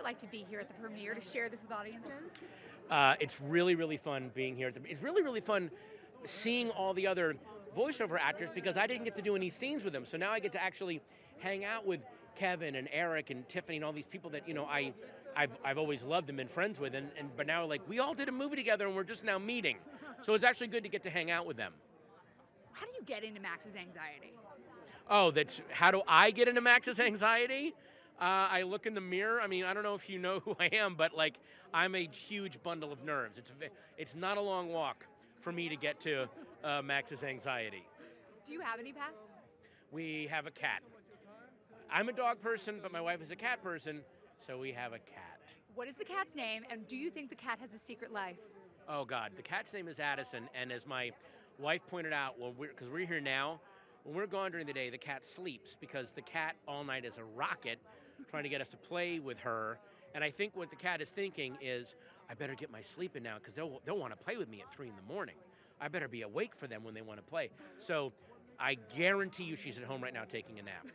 like to be here at the premiere to share this with audiences? It's really, really fun being here. It's really, really fun seeing all the other voiceover actors because I didn't get to do any scenes with them. So now I get to actually hang out with Kevin and Eric and Tiffany and all these people that, I've always loved and been friends with. But now, like, we all did a movie together and we're just now meeting. So it's actually good to get to hang out with them. How do you get into Max's anxiety? Oh, how do I get into Max's anxiety? I look in the mirror. I mean, I don't know if you know who I am, but like, I'm a huge bundle of nerves. It's not a long walk for me to get to Max's anxiety. Do you have any pets? We have a cat. I'm a dog person, but my wife is a cat person, so we have a cat. What is the cat's name, and do you think the cat has a secret life? Oh God, the cat's name is Addison, and as my wife pointed out, because we're here now, when we're gone during the day, the cat sleeps because the cat all night is a rocket trying to get us to play with her. And I think what the cat is thinking is, I better get my sleep in now because they'll want to play with me at 3 a.m. I better be awake for them when they want to play. So I guarantee you she's at home right now taking a nap.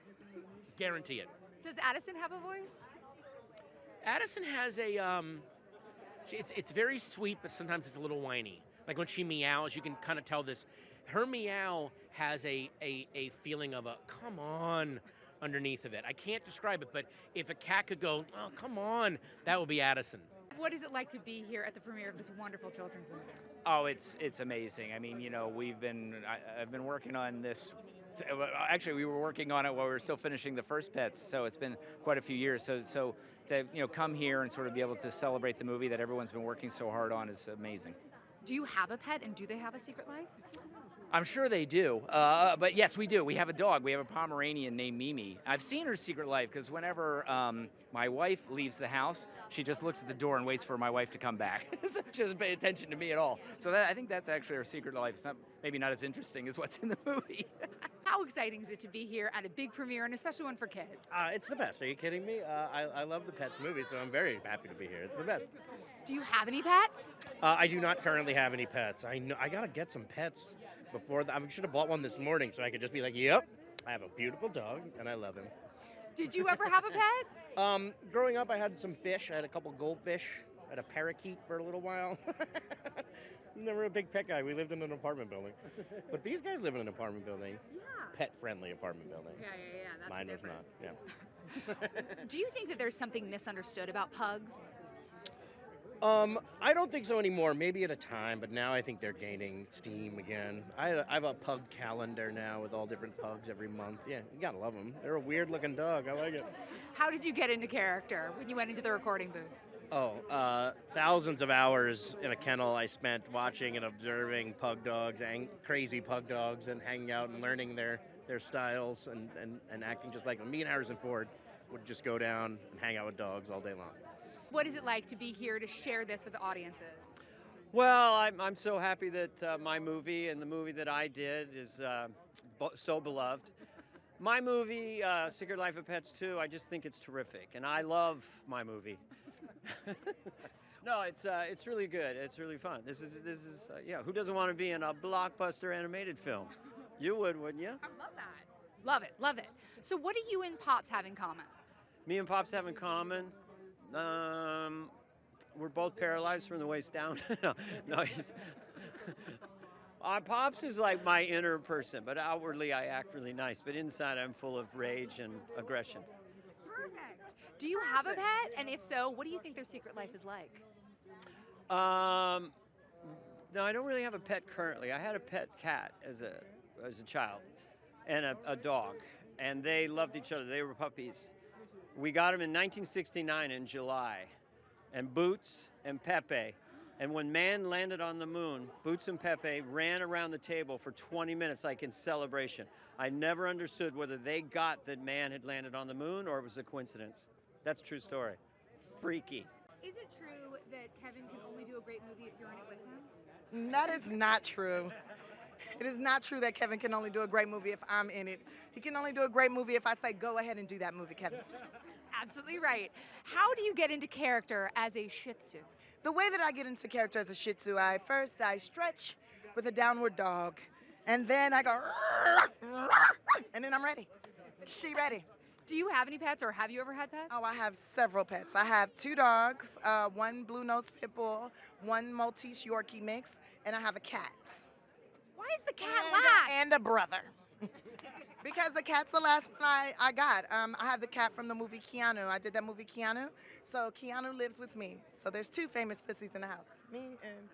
Guarantee it. Does Addison have a voice? Addison has it's very sweet, but sometimes it's a little whiny. Like when she meows, you can kind of tell this. Her meow has a feeling of a come on underneath of it. I can't describe it, but if a cat could go, oh, come on, that would be Addison. What is it like to be here at the premiere of this wonderful children's movie? Oh, it's amazing. I mean, I've been working on this. Actually, we were working on it while we were still finishing the first Pets, so it's been quite a few years. So to come here and sort of be able to celebrate the movie that everyone's been working so hard on is amazing. Do you have a pet, and do they have a secret life? I'm sure they do, but yes, we do. We have a dog. We have a Pomeranian named Mimi. I've seen her secret life because whenever my wife leaves the house, she just looks at the door and waits for my wife to come back. So she doesn't pay attention to me at all. So I think that's actually her secret life. It's maybe not as interesting as what's in the movie. How exciting is it to be here at a big premiere, and especially one for kids? It's the best. Are you kidding me? I love the Pets movie, so I'm very happy to be here. It's the best. Do you have any pets? I do not currently have any pets. I gotta get some pets before. I should have bought one this morning so I could just be like, yep, I have a beautiful dog and I love him. Did you ever have a pet? Growing up, I had some fish. I had a couple goldfish. I had a parakeet for a little while. Never a big pet guy. We lived in an apartment building. But these guys live in an apartment building. Yeah. Pet-friendly apartment building. Yeah. That's Mine the was not. difference. Yeah. Do you think that there's something misunderstood about pugs? I don't think so anymore. Maybe at a time, but now I think they're gaining steam again. I have a pug calendar now with all different pugs every month. Yeah, you gotta love them. They're a weird-looking dog. I like it. How did you get into character when you went into the recording booth? Oh, thousands of hours in a kennel I spent watching and observing pug dogs and crazy pug dogs and hanging out and learning their styles and acting just like them. Me and Harrison Ford would just go down and hang out with dogs all day long. What is it like to be here to share this with the audiences? Well, I'm so happy that my movie and the movie that I did is so beloved. My movie, Secret Life of Pets 2, I just think it's terrific, and I love my movie. No, it's really good. It's really fun. This is who doesn't want to be in a blockbuster animated film? You would, wouldn't you? I love that. Love it. So what do you and Pops have in common? Me and Pops have in common. We're both paralyzed from the waist down. no, he's. Pops is like my inner person, but outwardly I act really nice. But inside I'm full of rage and aggression. Perfect. Do you have a pet? And if so, what do you think their secret life is like? No, I don't really have a pet currently. I had a pet cat as a child, and a dog, and they loved each other. They were puppies. We got them in 1969 in July, and Boots and Pepe. And when man landed on the moon, Boots and Pepe ran around the table for 20 minutes like in celebration. I never understood whether they got that man had landed on the moon or it was a coincidence. That's a true story. Freaky. Is it true that Kevin can only do a great movie if you're in it with him? That is not true. It is not true that Kevin can only do a great movie if I'm in it. He can only do a great movie if I say, go ahead and do that movie, Kevin. Absolutely right. How do you get into character as a Shih Tzu? The way that I get into character as a Shih Tzu, I stretch with a downward dog, and then I go, and then I'm ready. She ready. Do you have any pets, or have you ever had pets? Oh, I have several pets. I have 2 dogs, one blue-nosed pit bull, one Maltese Yorkie mix, and I have a cat. Why is the cat last? And a brother. Because the cat's the last one I got. I have the cat from the movie Keanu. I did that movie Keanu. So Keanu lives with me. So there's 2 famous pussies in the house. Me and...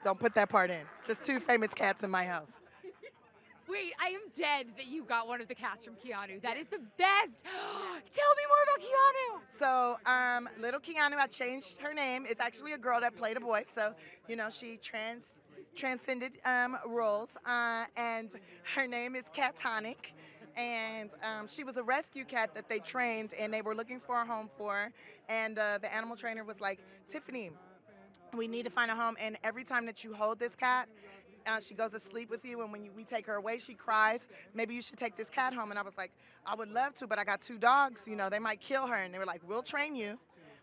Don't put that part in. Just 2 famous cats in my house. Wait, I am dead that you got one of the cats from Keanu. That is the best. Tell me more about Keanu. So little Keanu, I changed her name. It's actually a girl that played a boy. So, you know, she transcended roles. And her name is Catonic. And she was a rescue cat that they trained, and they were looking for a home for her. And the animal trainer was like, Tiffany, we need to find a home. And every time that you hold this cat, she goes to sleep with you, and when we take her away, she cries. Maybe you should take this cat home. And I was like, I would love to, but I got 2 dogs. You know, they might kill her. And they were like, we'll train you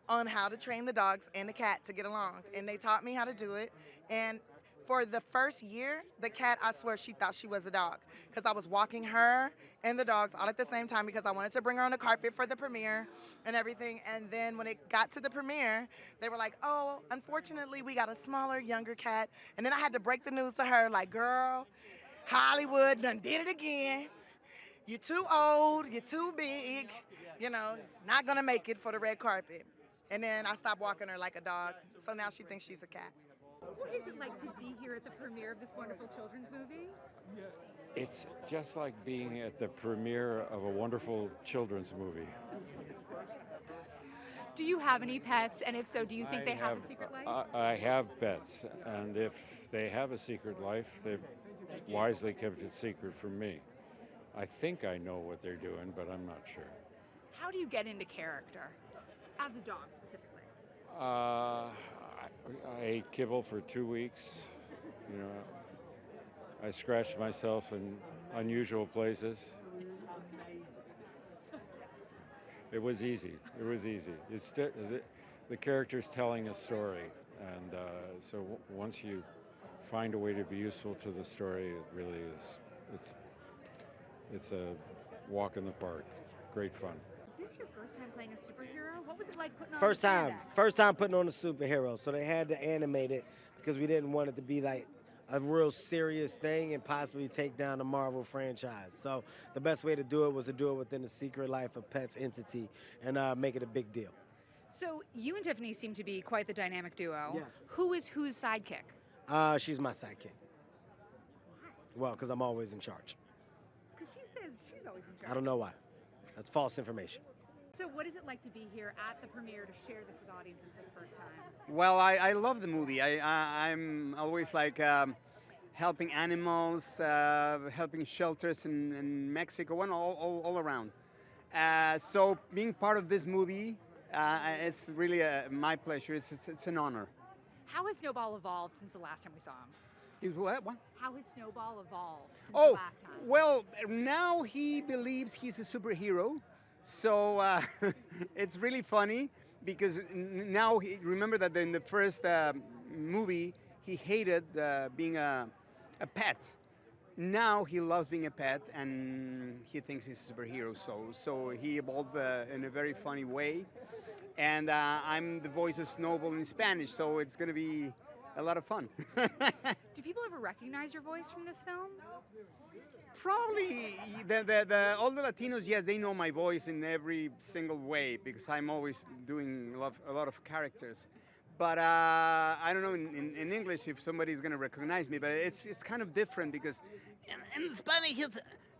on how to train the dogs and the cat to get along. And they taught me how to do it. And for the first year, the cat, I swear, she thought she was a dog, because I was walking her and the dogs all at the same time because I wanted to bring her on the carpet for the premiere and everything. And then when it got to the premiere, they were like, oh, unfortunately, we got a smaller, younger cat. And then I had to break the news to her, like, girl, Hollywood done did it again. You're too old, you're too big, you know, not gonna make it for the red carpet. And then I stopped walking her like a dog, so now she thinks she's a cat. What is it like to be here at the premiere of this wonderful children's movie? It's just like being at the premiere of a wonderful children's movie. Do you have any pets? And if so, do you think they have a secret life? I have pets, and if they have a secret life, they've wisely kept it secret from me. I think I know what they're doing, but I'm not sure. How do you get into character? As a dog, specifically. I ate kibble for 2 weeks. You know, I scratched myself in unusual places. It was easy. It was easy. It's the character's telling a story, and so once you find a way to be useful to the story, it really is. It's a walk in the park. Great fun. Is this your first time playing a superhero? What was it like putting on First the time. spandex? First time putting on a superhero. So they had to animate it because we didn't want it to be like a real serious thing and possibly take down the Marvel franchise. So the best way to do it was to do it within the Secret Life of Pets entity and make it a big deal. So you and Tiffany seem to be quite the dynamic duo. Yes. Who is whose sidekick? She's my sidekick. Well, because I'm always in charge. Because she's always in charge. I don't know why. That's false information. So what is it like to be here at the premiere to share this with audiences for the first time? Well, I love the movie. I'm always like helping animals, helping shelters in Mexico and all around. So being part of this movie, it's really my pleasure. It's an honor. How has Snowball evolved since the last time we saw him? What? How has Snowball evolved since Oh, the last time? well, now he believes he's a superhero. So it's really funny because now remember that in the first movie he hated being a pet. Now he loves being a pet and he thinks he's a superhero. So he evolved in a very funny way. And I'm the voice of Snowball in Spanish, so it's going to be a lot of fun. Do people ever recognize your voice from this film? Probably all the Latinos, yes, they know my voice in every single way because I'm always doing a lot of characters. But I don't know in English if somebody's going to recognize me, but it's kind of different because En Spanish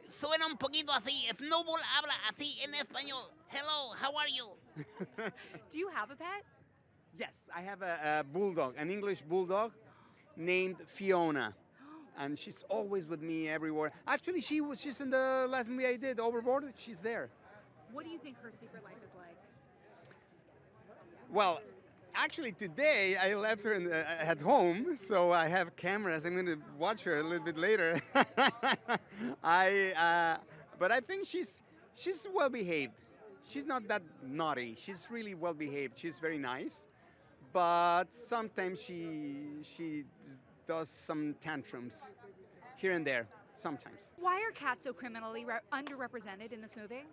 suena un poquito así. Snowball habla así en español. Hello, how are you? Do you have a pet? yes, I have a bulldog, an English bulldog named Fiona. And she's always with me everywhere. Actually, she's in the last movie I did, Overboard. She's there. What do you think her secret life is like? Well, actually, today I left her at home, so I have cameras. I'm going to watch her a little bit later. But I think she's well behaved. She's not that naughty. She's really well behaved. She's very nice, but sometimes she does some tantrums here and there. sometimes. Why are cats so criminally underrepresented in this movie?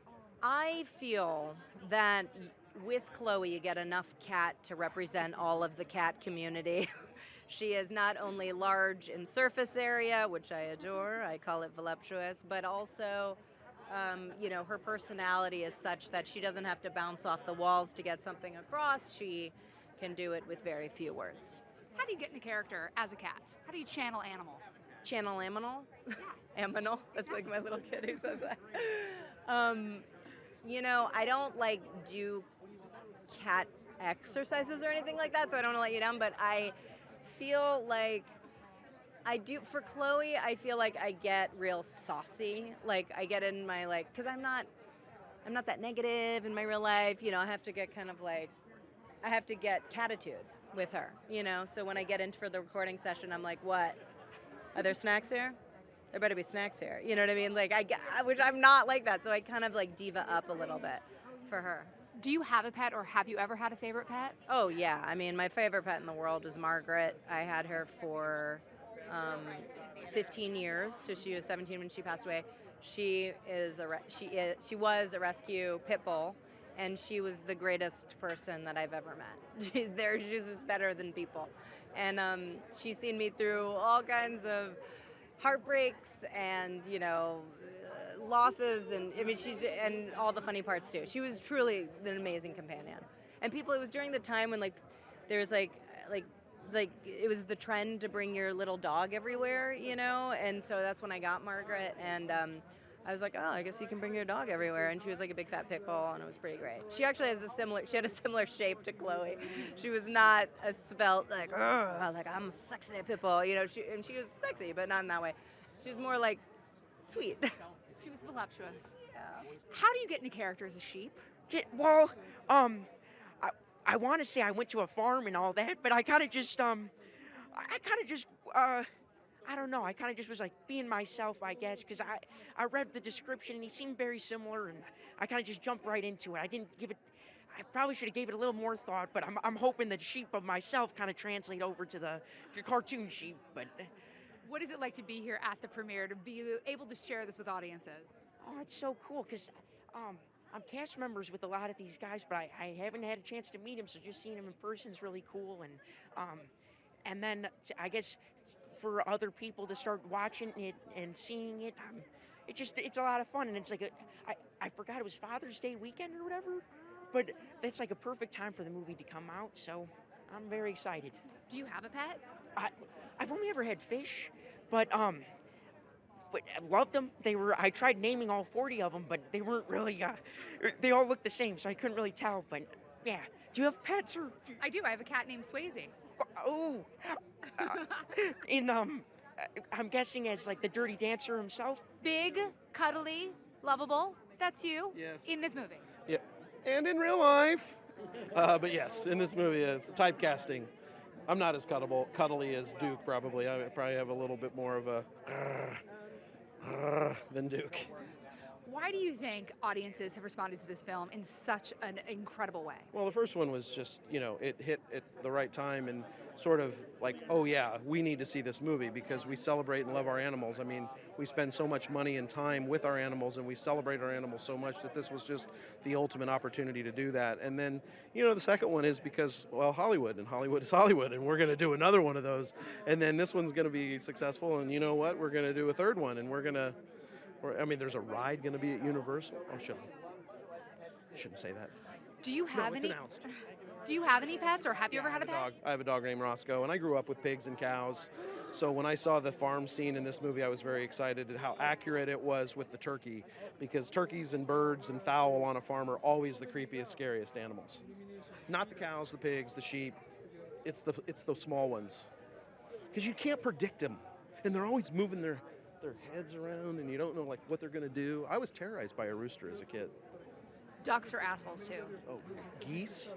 I feel that with Chloe, you get enough cat to represent all of the cat community. She is not only large in surface area, which I adore, I call it voluptuous, but also, her personality is such that she doesn't have to bounce off the walls to get something across. She can do it with very few words. How do you get into character as a cat? How do you channel animal? Channel aminal? Aminal? That's like my little kid who says that. I don't do cat exercises or anything like that, so I don't want to let you down, but I feel like I do, for Chloe, I feel like I get real saucy. Like I get in my because I'm not that negative in my real life, I have to get I have to get catitude with her, so when I get in for the recording session, I'm like, what? Are there snacks here? There better be snacks here. You know what I mean? Which I'm not like that, so I kind of diva up a little bit for her. Do you have a pet, or have you ever had a favorite pet? Oh, yeah. I mean, my favorite pet in the world was Margaret. I had her for 15 years, so she was 17 when she passed away. She was a rescue pit bull, and she was the greatest person that I've ever met. She's just better than people. And she's seen me through all kinds of heartbreaks and, losses, and and all the funny parts too. She was truly an amazing companion. And it was during the time when there was it was the trend to bring your little dog everywhere, and so that's when I got Margaret, and I was like, oh, I guess you can bring your dog everywhere, and she was like a big fat pit bull, and it was pretty great. She actually had a similar shape to Chloe. She was not a svelte I'm a sexy pit bull, she was sexy, but not in that way. She was more sweet. She was voluptuous. Yeah. How do you get into character as a sheep? I want to say I went to a farm and all that, but I kind of just, I don't know. I kind of just was being myself, I guess, because I read the description and he seemed very similar, and I kind of just jumped right into it. I probably should have gave it a little more thought, but I'm hoping that sheep of myself kind of translate over to the cartoon sheep, but. What is it like to be here at the premiere, to be able to share this with audiences? Oh, it's so cool, because I'm cast members with a lot of these guys, but I haven't had a chance to meet them, so just seeing them in person is really cool. And then I guess for other people to start watching it and seeing it, it's a lot of fun. And it's I forgot it was Father's Day weekend or whatever, but that's a perfect time for the movie to come out, so I'm very excited. Do you have a pet? I've only ever had fish, but I loved them. I tried naming all 40 of them, but they weren't really, they all looked the same, so I couldn't really tell, but yeah. Do you have pets, or? I do. I have a cat named Swayze. Oh, I'm guessing as the Dirty Dancer himself? Big, cuddly, lovable. That's you. Yes. In this movie. Yeah, and in real life. But yes, in this movie, it's typecasting. I'm not as cuddly as Duke, probably. I probably have a little bit more of a than Duke. Why do you think audiences have responded to this film in such an incredible way? Well, the first one was just, it hit at the right time and sort of oh yeah, we need to see this movie because we celebrate and love our animals. I mean, we spend so much money and time with our animals, and we celebrate our animals so much that this was just the ultimate opportunity to do that. And then, the second one is because, well, Hollywood, and Hollywood is Hollywood, and we're going to do another one of those. And then this one's going to be successful, and you know what? We're going to do a third one, and there's a ride going to be at Universal. I shouldn't say that. Do you have it's any? Announced. Do you have any pets, or have you ever had a pet? I have a dog named Roscoe, and I grew up with pigs and cows. So when I saw the farm scene in this movie, I was very excited at how accurate it was with the turkey, because turkeys and birds and fowl on a farm are always the creepiest, scariest animals. Not the cows, the pigs, the sheep. It's the small ones, because you can't predict them, and they're always moving their heads around, and you don't know what they're going to do. I was terrorized by a rooster as a kid. Ducks are assholes too. Oh, geese?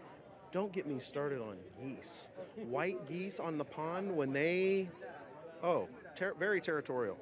Don't get me started on geese. White geese on the pond when they, very territorial.